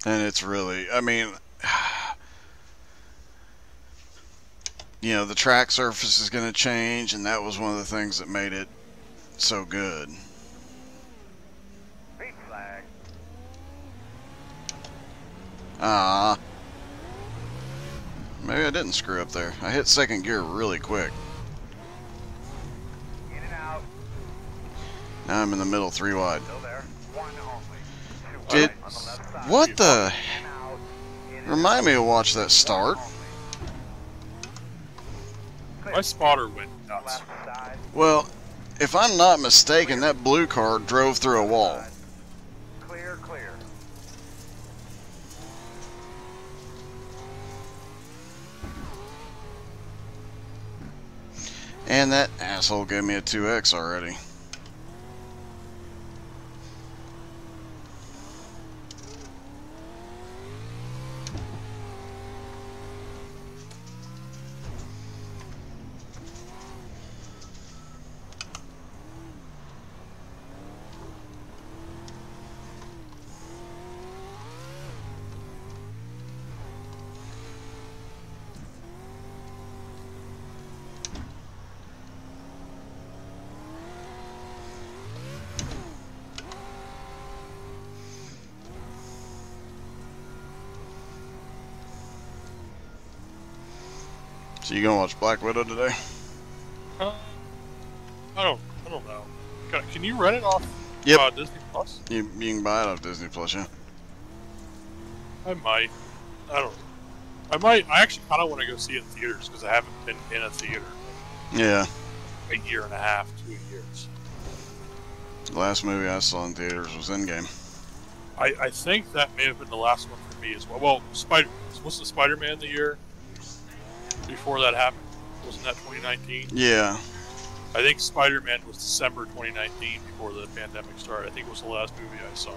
And it's really, I mean, you know, the track surface is going to change, and that was one of the things that made it so good. Green flag. Ah, maybe I didn't screw up there. I hit second gear really quick. In and out. Now I'm in the middle, 3 wide. Still there. One only. Two Did, wide on the left side. what the, In and out. In and remind out. me to watch that start. One only. My spotter went nuts. Left side. Well, if I'm not mistaken, that blue car drove through a wall. Clear, clear. And that asshole gave me a 2X already. So you gonna watch Black Widow today? I don't know. Can you rent it off Yep. Disney Plus? You can buy it off Disney Plus, yeah. I might. I don't know. I might. I actually kind of want to go see it in theaters because I haven't been in a theater Yeah. in a year and a half, 2 years. The last movie I saw in theaters was Endgame. I think that may have been the last one for me as well. Well, was the Spider-Man the year before that happened? Wasn't that 2019? Yeah. I think Spider-Man was December 2019 before the pandemic started. I think it was the last movie I saw.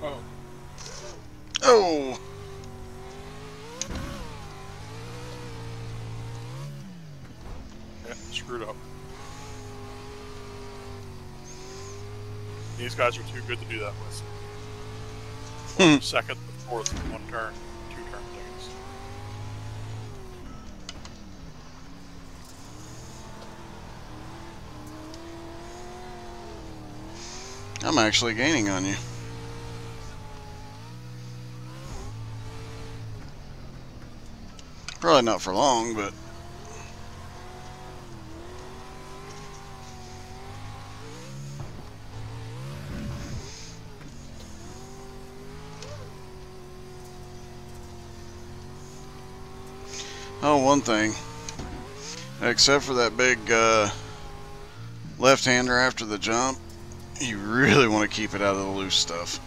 Oh. Oh! Yeah, screwed up. These guys are too good to do that with. Second, fourth, one turn, 2 turn things. I'm actually gaining on you. Probably not for long, but... Oh, one thing. Except for that big left-hander after the jump, you really want to keep it out of the loose stuff.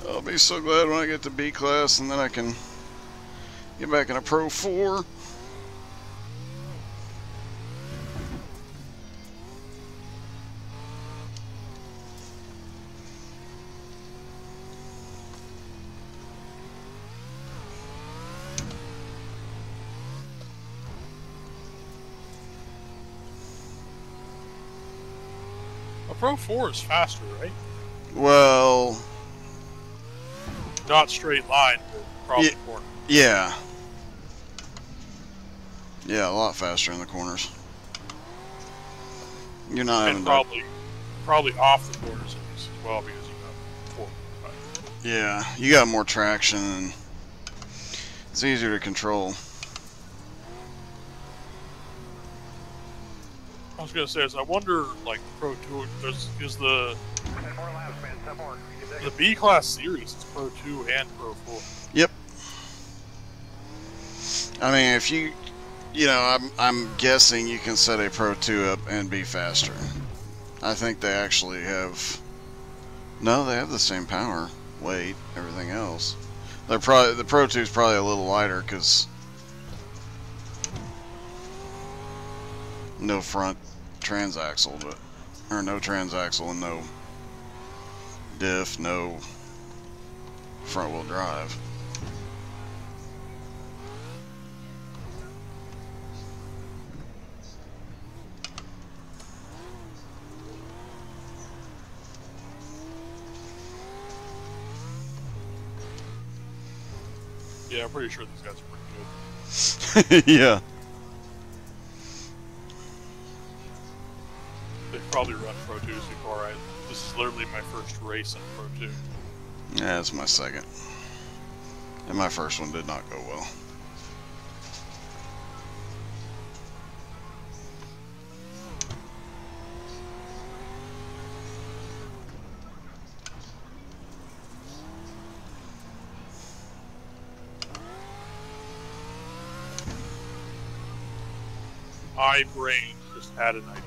I'll be so glad when I get to B class and then I can get back in a Pro 4. A Pro 4 is faster, right? Well, Not straight line, but probably Yeah. corner. yeah. Yeah, a lot faster in the corners. You're not having And to... probably off the corners as well because you got four. Yeah, you got more traction and it's easier to control. I was gonna say, I wonder, like Pro Tour, is the 10 more laps, man. 10 more. You can the take B class series is Pro 2 and Pro 4. Yep. I mean, if you know, I'm guessing you can set a Pro 2 up and be faster. I think they actually have. No, they have the same power, weight, everything else. They're probably the Pro 2 is probably a little lighter because no front transaxle, but or no transaxle and no diff, no front wheel drive. Yeah, I'm pretty sure these guys are pretty good. Yeah. They've probably run Pro 2s before. This is literally my first race in Pro 2. Yeah, it's my second. And my first one did not go well. My brain just had an idea.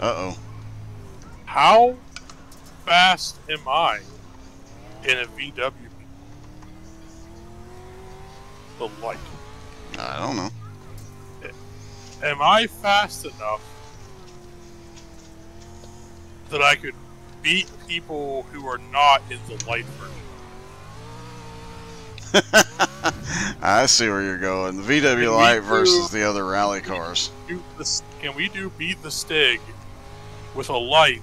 Uh-oh. How fast am I in a VW? The light. I don't know. Am I fast enough that I could beat people who are not in the light version? I see where you're going. The VW Light versus the other rally cars. Can we do beat the Stig with a light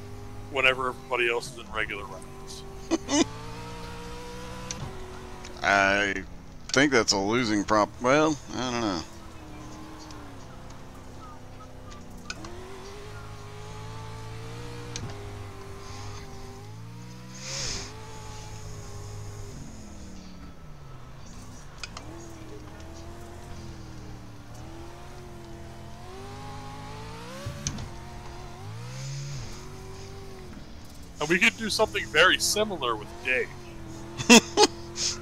whenever everybody else is in regular rounds? I think that's a losing prop. Well, I don't know. And we could do something very similar with Dave.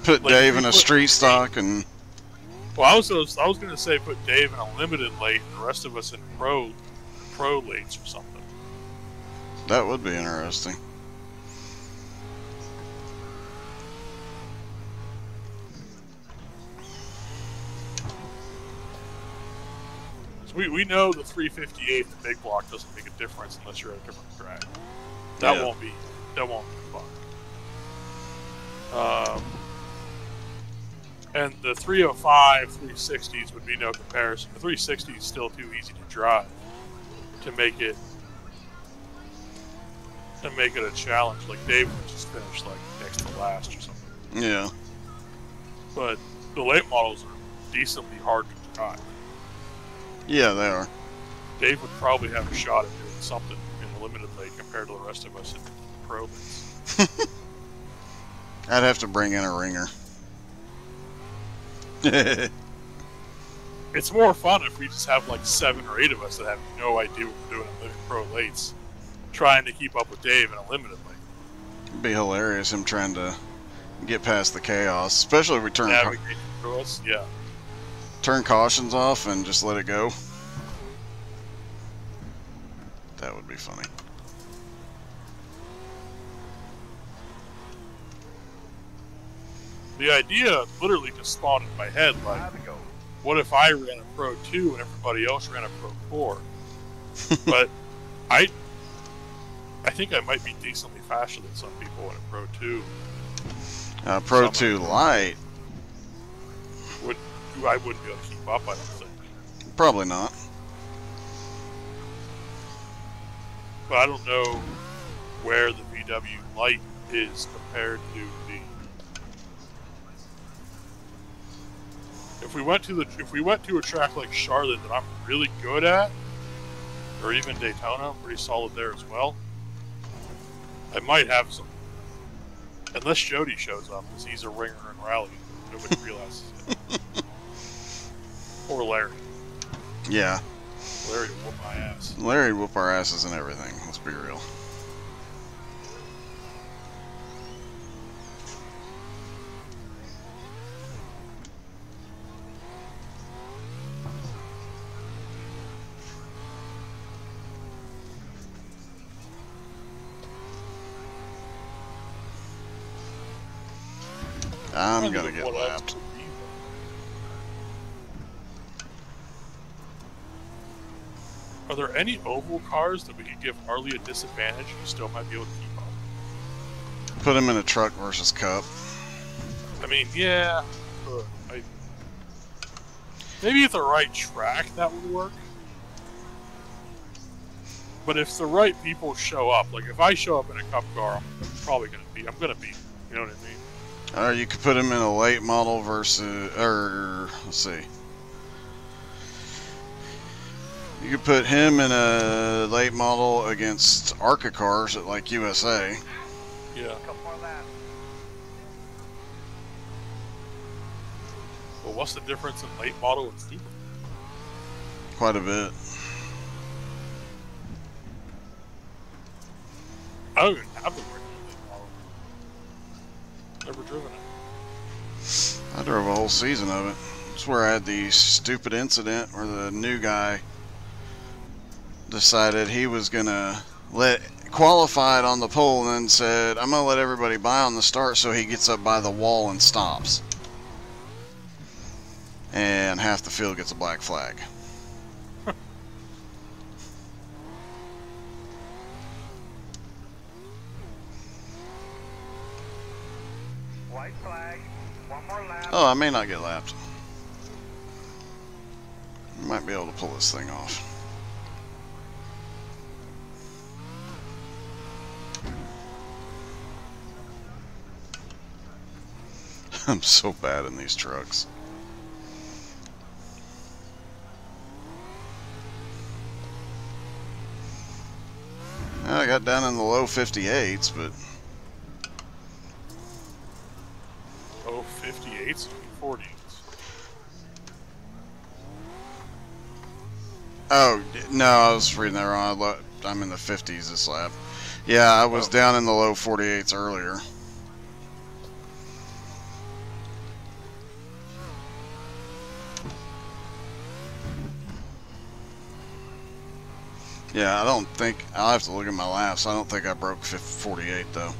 Put Like, Dave we in a put street stock and... Well, I was going to say put Dave in a limited late and the rest of us in pro lates or something. That would be interesting. So we know the 358, the big block, doesn't make a difference unless you're at a different track. That won't be fun. And the 305, 360s would be no comparison. The 360 is still too easy to drive to make it a challenge. Like Dave would just finish like next to last or something. Yeah. But the late models are decently hard to drive. Yeah, they are. Dave would probably have a shot at doing something in the limited late compared to the rest of us in pro lates. I'd have to bring in a ringer. It's more fun if we just have like 7 or 8 of us that have no idea what we're doing in pro lates, trying to keep up with Dave in a limited late. It'd be hilarious him trying to get past the chaos, especially if we turn Navigate through us, yeah. turn cautions off and just let it go. That would be funny. The idea literally just spawned in my head, like, Time to go. what if I ran a Pro 2 and everybody else ran a Pro 4? But I think I might be decently faster than some people in a Pro 2. Pro 2 Lite, I wouldn't be able to keep up, I don't think. probably not. But I don't know where the VW Lite is compared to the... if we went to a track like Charlotte that I'm really good at, or even Daytona, I'm pretty solid there as well. I might have some, unless Jody shows up, because he's a ringer in rally. Nobody realizes it. Or Larry. Yeah. Larry would whoop my ass. Larry would whoop our asses and everything. Let's be real. I'm gonna get lapped. Are there any oval cars that we could give Harley a disadvantage and still might be able to keep up? Put him in a truck versus cup. I mean, yeah. Maybe at the right track that would work. But if the right people show up, like if I show up in a cup car, I'm probably gonna beat. I'm gonna beat. You know what I mean? You could put him in a late model versus, or let's see. You could put him in a late model against ARCA cars at like USA. Yeah. Well, what's the difference in late model and super? Quite a bit. I don't even have the regular late model. Never driven it. I drove a whole season of it. It's where I had the stupid incident where the new guy decided he was gonna qualified on the pole and then said, I'm gonna let everybody by on the start, so he gets up by the wall and stops. And half the field gets a black flag. White flag. One more lap. Oh, I may not get lapped. Might be able to pull this thing off. I'm so bad in these trucks. I got down in the low 58s, but... Low 58s or 40s? Oh, no, I was reading that wrong. I'm in the 50s this lap. Yeah, I was down in the low 48s earlier. Yeah, I don't think... I'll have to look at my laps. I don't think I broke 48, though.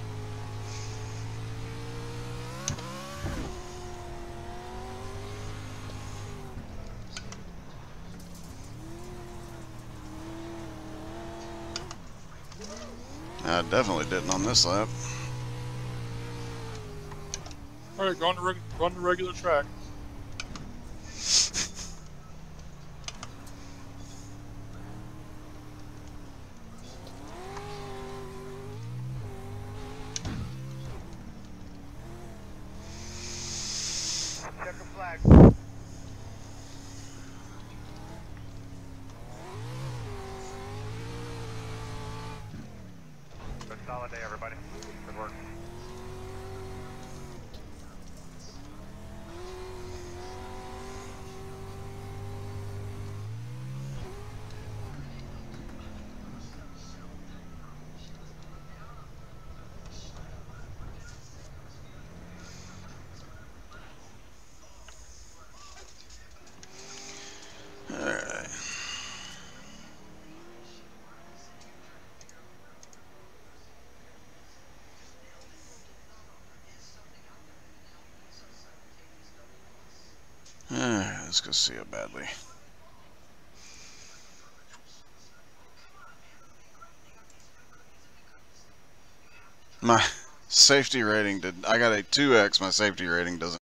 I definitely didn't on this lap. Alright, go on the regular track. Check the flag. Good solid day, everybody. Good work. Alright. Let's go see it badly. My safety rating I got a 2X, my safety rating doesn't